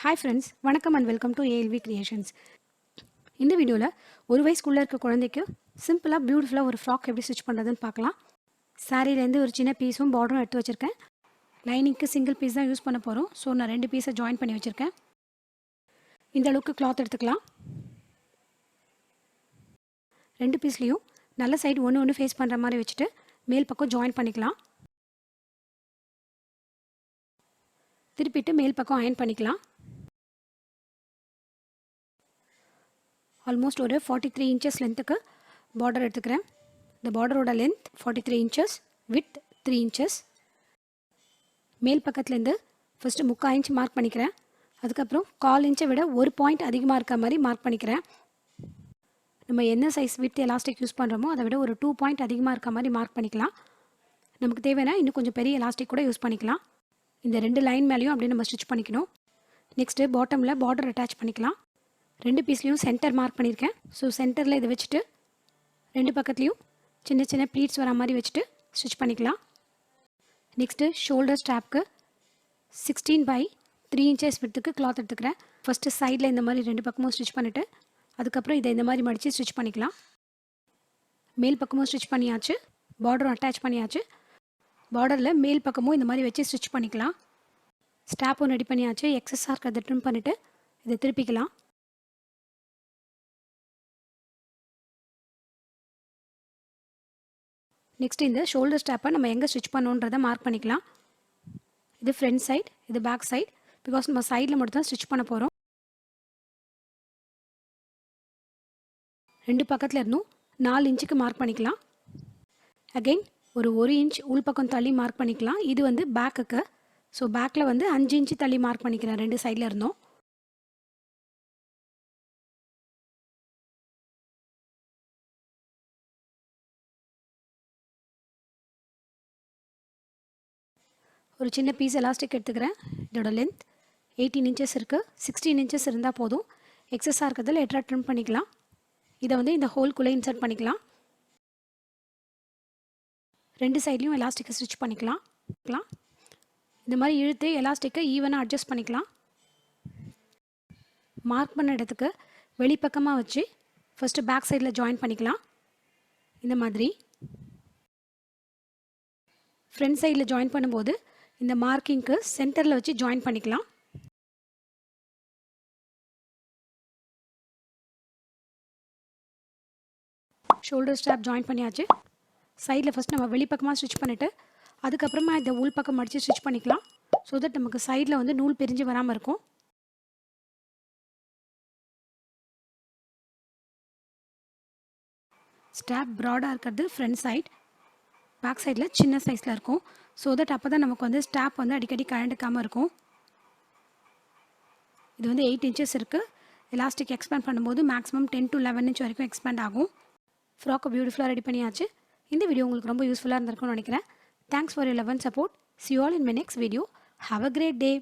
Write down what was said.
Hi friends, வணக்கம் and welcome to ALV Creations. இந்த வீடியோவில் ஒரு வயசுக்குள்ளே இருக்க குழந்தைக்கு சிம்பிளாக பியூட்டிஃபுல்லாக ஒரு ஃப்ராக் எப்படி ஸ்டிச் பண்ணுறதுன்னு பார்க்கலாம். சாரீலேருந்து ஒரு சின்ன பீஸும் பார்டரும் எடுத்து வச்சுருக்கேன். லைனிங்க்கு சிங்கிள் பீஸ் தான் யூஸ் பண்ண போகிறோம். ஸோ நான் 2 பீஸை ஜாயின் பண்ணி வச்சுருக்கேன். இந்த அளவுக்கு கிளாத் எடுத்துக்கலாம். 2 பீஸ்லேயும் நல்ல சைடு ஒன்று ஃபேஸ் பண்ணுற மாதிரி வச்சுட்டு மேல் பக்கம் ஜாயின் பண்ணிக்கலாம். திருப்பிட்டு மேல் பக்கம் அயன் பண்ணிக்கலாம். ஆல்மோஸ்ட் ஒரு 43 inches லென்த்துக்கு பார்டர் எடுத்துக்கிறேன். இந்த பார்டரோட லென்த் 43 inches, வித் 3 inches. மேல் பக்கத்துலேருந்து ஃபஸ்ட்டு 3/4 inch மார்க் பண்ணிக்கிறேன். அதுக்கப்புறம் 1/4 inch விட ஒரு பாயிண்ட் அதிகமாக இருக்க மாதிரி மார்க் பண்ணிக்கிறேன். நம்ம என்ன சைஸ் வித் எலாஸ்டிக் யூஸ் பண்ணுறோமோ அதை விட ஒரு 2 பாயிண்ட் அதிகமாக இருக்க மாதிரி மார்க் பண்ணிக்கலாம். நமக்கு தேவைன்னா இன்னும் கொஞ்சம் பெரிய எலாஸ்டிக் கூட யூஸ் பண்ணிக்கலாம். இந்த 2 லைன் மேலேயும் அப்படியே நம்ம ஸ்டிச் பண்ணிக்கணும். நெக்ஸ்ட்டு பாட்டமில் பார்டர் அட்டாச் பண்ணிக்கலாம். 2 பீஸ்லேயும் சென்டர் மார்க் பண்ணியிருக்கேன். ஸோ சென்டரில் இதை வச்சுட்டு 2 பக்கத்துலேயும் சின்ன சின்ன ப்ளீட்ஸ் வர மாதிரி வச்சுட்டு ஸ்டிச் பண்ணிக்கலாம். நெக்ஸ்ட்டு ஷோல்டர் ஸ்ட்ராப்க்கு 16/3 inches விட்டுக்கு கிளாத் எடுத்துக்கிறேன். ஃபஸ்ட்டு சைடில் இந்த மாதிரி 2 பக்கமும் ஸ்டிச் பண்ணிவிட்டு அதுக்கப்புறம் இதை இந்த மாதிரி மடித்து ஸ்டிச் பண்ணிக்கலாம். மேல் பக்கமும் ஸ்டிச் பண்ணியாச்சு, பார்டரும் அட்டாச் பண்ணியாச்சு. பார்டரில் மேல் பக்கமும் இந்த மாதிரி வச்சு ஸ்டிச் பண்ணிக்கலாம். ஸ்ட்ராப்பும் ரெடி பண்ணியாச்சு. எக்ஸஸாக இருக்கிறத ட்ரிம் பண்ணிவிட்டு இதை திருப்பிக்கலாம். நெக்ஸ்ட் இந்த ஷோல்டர் ஸ்ட்ராப்பை நம்ம எங்கே ஸ்டிச் பண்ணோன்றதை மார்க் பண்ணிக்கலாம். இது ஃப்ரண்ட் சைட், இது பேக் சைட். பிகாஸ் நம்ம சைடில் மட்டும் தான் ஸ்டிச் பண்ண போகிறோம். 2 பக்கத்தில் இருந்தும் 4 inch மார்க் பண்ணிக்கலாம். அகெயின் ஒரு 1 inch உள் பக்கம் தள்ளி மார்க் பண்ணிக்கலாம். இது வந்து பேக்குக்கு. ஸோ பேக்கில் வந்து 5 inch தள்ளி மார்க் பண்ணிக்கிறேன் 2 சைடில் இருந்தோம். ஒரு சின்ன பீஸ் எலாஸ்டிக் எடுத்துக்கிறேன். இதோட லென்த் 18 inches இருக்குது. 16 inches இருந்தால் போதும். எக்ஸஸாக இருக்கிறதுல எட்ரா ட்ரிம் பண்ணிக்கலாம். இதை வந்து இந்த ஹோல்குள்ளே இன்சர்ட் பண்ணிக்கலாம். 2 சைட்லேயும் எலாஸ்டிக்கை ஸ்டிச் பண்ணிக்கலாம். இந்த மாதிரி இழுத்து எலாஸ்டிக்கை ஈவனாக அட்ஜஸ்ட் பண்ணிக்கலாம். மார்க் பண்ண இடத்துக்கு வெளிப்பக்கமாக வச்சு ஃபஸ்ட்டு பேக் சைடில் ஜாயின் பண்ணிக்கலாம். இந்த மாதிரி ஃப்ரண்ட் சைடில் ஜாயின் பண்ணும்போது இந்த மார்க்கிங்க்கு சென்டரில் வச்சு ஜாயின் பண்ணிக்கலாம். ஷோல்டர் ஸ்ட்ராப் ஜாயின் பண்ணியாச்சு. சைடில் ஃபஸ்ட் நம்ம வெளிப்பக்கமாக ஸ்டிச் பண்ணிவிட்டு அதுக்கப்புறமா இந்த உள் பக்கம் மடித்து ஸ்டிச் பண்ணிக்கலாம். ஸோ தட் நமக்கு சைடில் வந்து நூல் பிரிஞ்சு வராமல் இருக்கும். ஸ்ட்ராப் ப்ராடாக இருக்கிறது ஃப்ரண்ட் சைட், பேக் சைடில் சின்ன சைஸில் இருக்கும். ஸோ தட் அப்போ தான் நமக்கு வந்து ஸ்ட்ராப் வந்து அடிக்கடி கழண்டுக்காமல் இருக்கும். இது வந்து 8 inches இருக்குது. எலாஸ்டிக் எக்ஸ்பேண்ட் பண்ணும்போது மேக்ஸிமம் 10 to 11 inch வரைக்கும் எக்ஸ்பேண்ட் ஆகும். ஃப்ராக்கை பியூட்டிஃபுல்லாக ரெடி பண்ணியாச்சு. இந்த வீடியோ உங்களுக்கு ரொம்ப யூஸ்ஃபுல்லாக இருந்திருக்கும்னு நினைக்கிறேன். Thanks for your love and support. See you all in my next video. Have a great day.